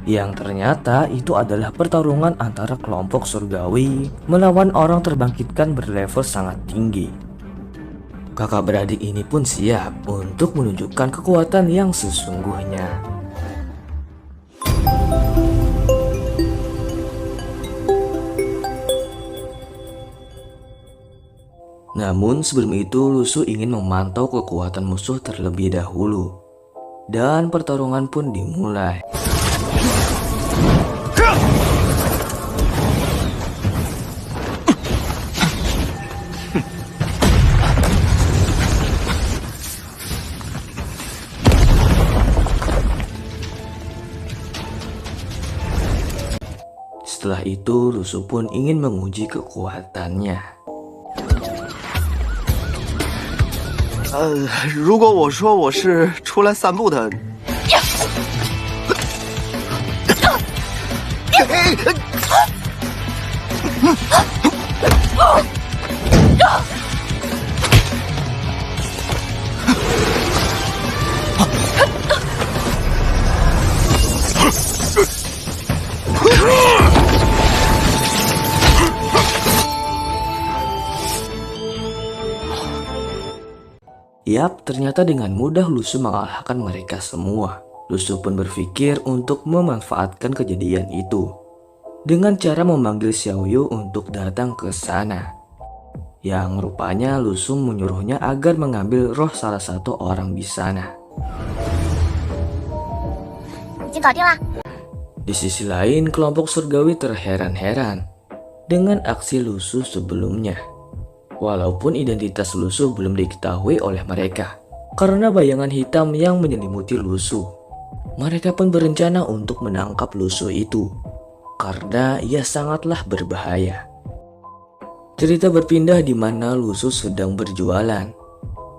yang ternyata itu adalah pertarungan antara kelompok surgawi melawan orang terbangkitkan berlevel sangat tinggi. Kakak beradik ini pun siap untuk menunjukkan kekuatan yang sesungguhnya. Namun sebelum itu Lusu ingin memantau kekuatan musuh terlebih dahulu. Dan pertarungan pun dimulai. Setelah itu Lusu pun ingin menguji kekuatannya. 如果我说我是出来散步的，Yap, ternyata dengan mudah Lusu mengalahkan mereka semua. Lusu pun berpikir untuk memanfaatkan kejadian itu dengan cara memanggil Xiaoyu untuk datang ke sana. Yang rupanya Lusu menyuruhnya agar mengambil roh salah satu orang di sana. Di sisi lain, kelompok surgawi terheran-heran dengan aksi Lusu sebelumnya. Walaupun identitas Lusu belum diketahui oleh mereka karena bayangan hitam yang menyelimuti Lusu. Mereka pun berencana untuk menangkap Lusu itu karena ia sangatlah berbahaya. Cerita berpindah di mana Lusu sedang berjualan.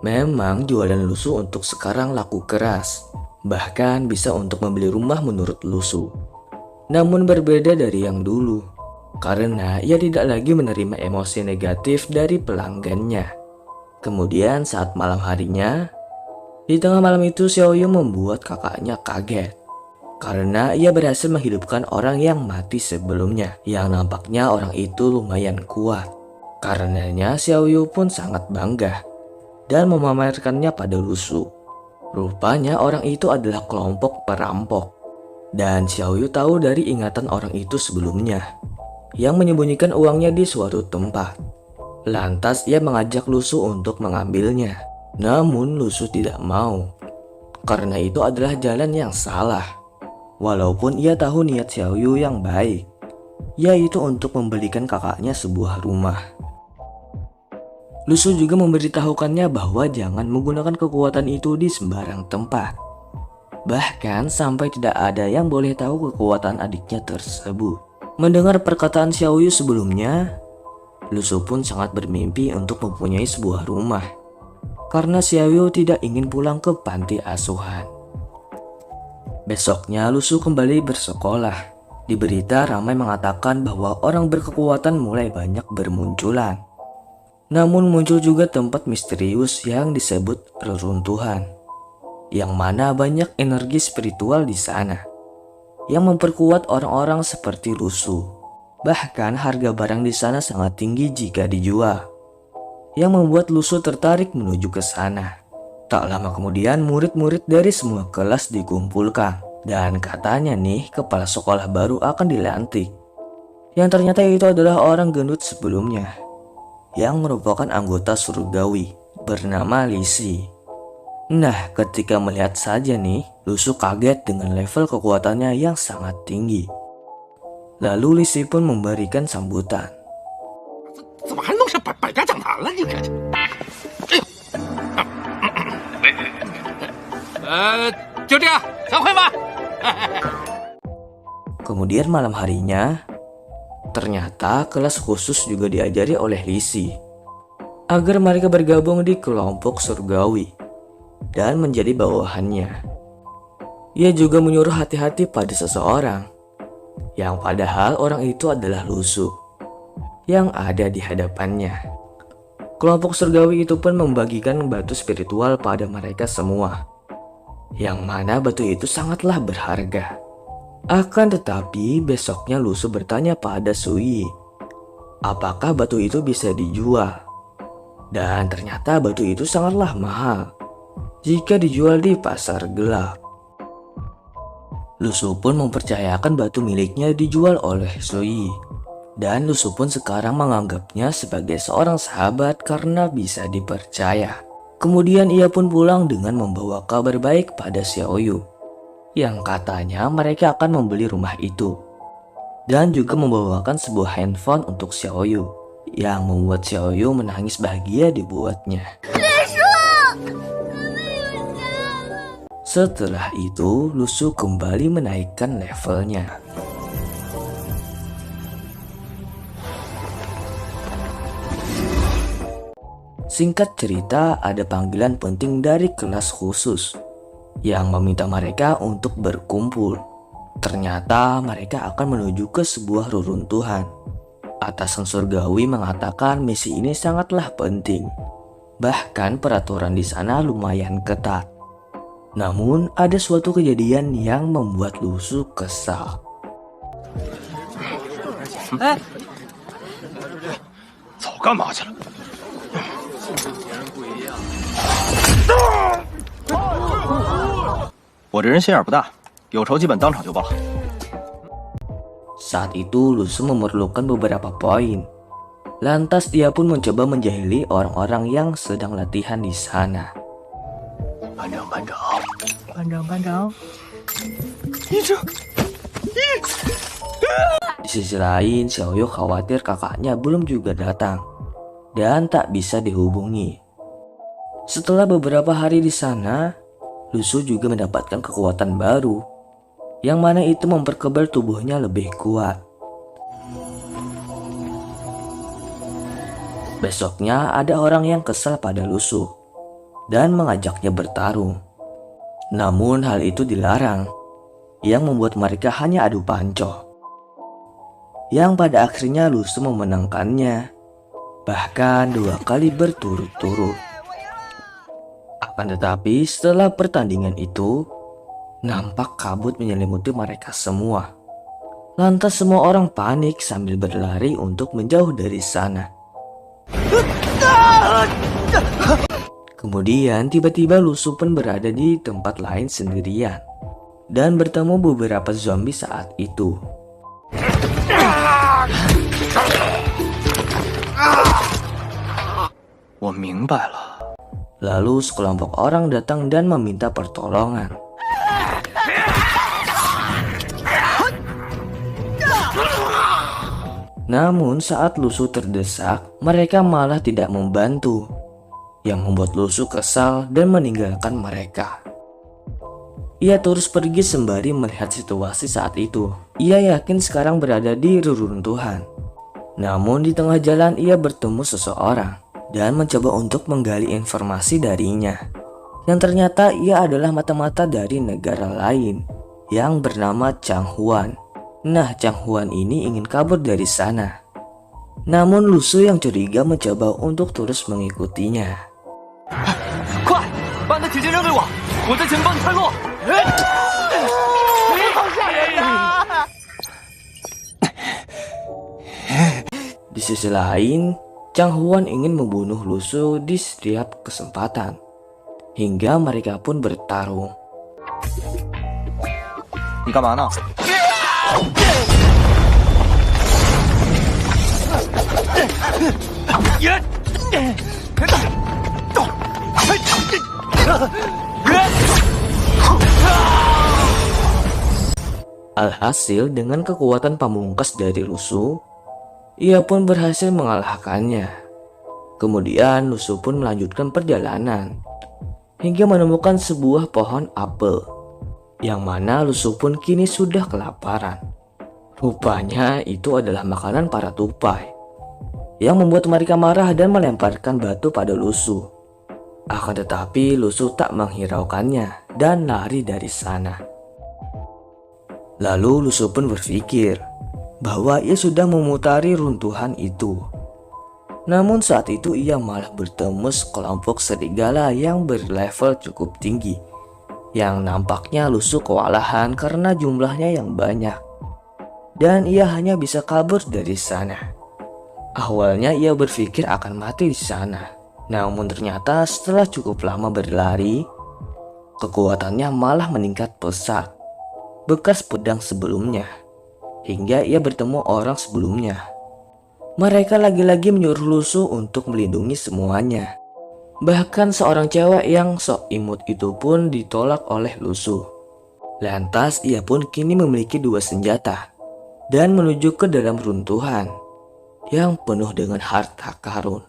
Memang jualan Lusu untuk sekarang laku keras, bahkan bisa untuk membeli rumah menurut Lusu. Namun berbeda dari yang dulu, karena ia tidak lagi menerima emosi negatif dari pelanggannya. Kemudian saat malam harinya, di tengah malam itu Xiaoyu membuat kakaknya kaget karena ia berhasil menghidupkan orang yang mati sebelumnya, yang nampaknya orang itu lumayan kuat. Karenanya Xiaoyu pun sangat bangga dan memamerkannya pada Lusu. Rupanya orang itu adalah kelompok perampok, dan Xiaoyu tahu dari ingatan orang itu sebelumnya yang menyembunyikan uangnya di suatu tempat. Lantas ia mengajak Lusu untuk mengambilnya. Namun Lusu tidak mau, karena itu adalah jalan yang salah. Walaupun ia tahu niat Xiaoyu yang baik, yaitu untuk membelikan kakaknya sebuah rumah. Lusu juga memberitahukannya bahwa jangan menggunakan kekuatan itu di sembarang tempat. Bahkan sampai tidak ada yang boleh tahu kekuatan adiknya tersebut. Mendengar perkataan Xiaoyu sebelumnya, Lusu pun sangat bermimpi untuk mempunyai sebuah rumah, karena Xiaoyu tidak ingin pulang ke panti asuhan. Besoknya Lusu kembali bersekolah. Di berita ramai mengatakan bahwa orang berkekuatan mulai banyak bermunculan. Namun muncul juga tempat misterius yang disebut reruntuhan, yang mana banyak energi spiritual di sana yang memperkuat orang-orang seperti Lusu. Bahkan harga barang di sana sangat tinggi jika dijual, yang membuat Lusu tertarik menuju ke sana. Tak lama kemudian murid-murid dari semua kelas dikumpulkan, dan katanya nih kepala sekolah baru akan dilantik. Yang ternyata itu adalah orang gendut sebelumnya, yang merupakan anggota surgawi bernama Lisi. Nah, ketika melihat saja nih, Lusu kaget dengan level kekuatannya yang sangat tinggi. Lalu Lisi pun memberikan sambutan. 怎么还弄上百家讲坛了？你这，就这样，散会吧。 Kemudian malam harinya, ternyata kelas khusus juga diajari oleh Lisi agar mereka bergabung di kelompok surgawi dan menjadi bawahannya. Ia juga menyuruh hati-hati pada seseorang, yang padahal orang itu adalah Lusu yang ada di hadapannya. Kelompok surgawi itu pun membagikan batu spiritual pada mereka semua, yang mana batu itu sangatlah berharga. Akan tetapi besoknya Lusu bertanya pada Sui, apakah batu itu bisa dijual? Dan ternyata batu itu sangatlah mahal jika dijual di pasar gelap. Lusu pun mempercayakan batu miliknya dijual oleh Sui. Dan Lusu pun sekarang menganggapnya sebagai seorang sahabat karena bisa dipercaya. Kemudian ia pun pulang dengan membawa kabar baik pada Xiaoyu, yang katanya mereka akan membeli rumah itu. Dan juga membawakan sebuah handphone untuk Xiaoyu, yang membuat Xiaoyu menangis bahagia dibuatnya. Setelah itu, Lusu kembali menaikkan levelnya. Singkat cerita, ada panggilan penting dari kelas khusus yang meminta mereka untuk berkumpul. Ternyata mereka akan menuju ke sebuah reruntuhan. Atasan surgawi mengatakan misi ini sangatlah penting. Bahkan peraturan di sana lumayan ketat. Namun ada suatu kejadian yang membuat Lusu kesal. 早干嘛去了？ 我这人心眼不大，有仇基本当场就报。 Saat itu Lusu memerlukan beberapa poin. Lantas dia pun mencoba menjahili orang-orang yang sedang latihan di sana. 班长，班长，班长，班长，你这， Di sisi lain, Xiaoyu khawatir kakaknya belum juga datang dan tak bisa dihubungi. Setelah beberapa hari di sana, Lusu juga mendapatkan kekuatan baru, yang mana itu memperkebal tubuhnya lebih kuat. Besoknya ada orang yang kesal pada Lusu dan mengajaknya bertarung. Namun hal itu dilarang, yang membuat mereka hanya adu panco. Yang pada akhirnya Lusu memenangkannya, bahkan 2 kali berturut-turut. Akan tetapi setelah pertandingan itu, nampak kabut menyelimuti mereka semua. Lantas semua orang panik sambil berlari untuk menjauh dari sana. Kemudian tiba-tiba Lusu pun berada di tempat lain sendirian dan bertemu beberapa zombie saat itu. Lalu sekelompok orang datang dan meminta pertolongan. Namun saat Lusu terdesak, mereka malah tidak membantu, yang membuat Lusu kesal dan meninggalkan mereka. Ia terus pergi sembari melihat situasi saat itu. Ia yakin sekarang berada di reruntuhan. Namun di tengah jalan ia bertemu seseorang dan mencoba untuk menggali informasi darinya. Yang ternyata ia adalah mata-mata dari negara lain yang bernama Chang Huan. Nah, Chang Huan ini ingin kabur dari sana. Namun Lusu yang curiga mencoba untuk terus mengikutinya. 快，把你的铁剑扔给我，我在前面帮你探路。好吓人呀！ Di sisi lain, Chang Huan ingin membunuh Lusu di setiap kesempatan, hingga mereka pun bertarung. 你干嘛呢？ Alhasil dengan kekuatan pamungkas dari Lusu, ia pun berhasil mengalahkannya. Kemudian Lusu pun melanjutkan perjalanan hingga menemukan sebuah pohon apel, yang mana Lusu pun kini sudah kelaparan. Rupanya itu adalah makanan para tupai, yang membuat mereka marah dan melemparkan batu pada Lusu. Akan tetapi Lusu tak menghiraukannya dan lari dari sana. Lalu Lusu pun berpikir bahwa ia sudah memutari runtuhan itu. Namun saat itu ia malah bertemu sekelompok serigala yang berlevel cukup tinggi, yang nampaknya Lusu kewalahan karena jumlahnya yang banyak. Dan ia hanya bisa kabur dari sana. Awalnya ia berpikir akan mati di sana. Namun ternyata setelah cukup lama berlari, kekuatannya malah meningkat pesat. Bekas pedang sebelumnya. Hingga ia bertemu orang sebelumnya. Mereka lagi-lagi menyuruh Lusu untuk melindungi semuanya. Bahkan seorang cewek yang sok imut itu pun ditolak oleh Lusu. Lantas ia pun kini memiliki 2 senjata dan menuju ke dalam runtuhan yang penuh dengan harta karun.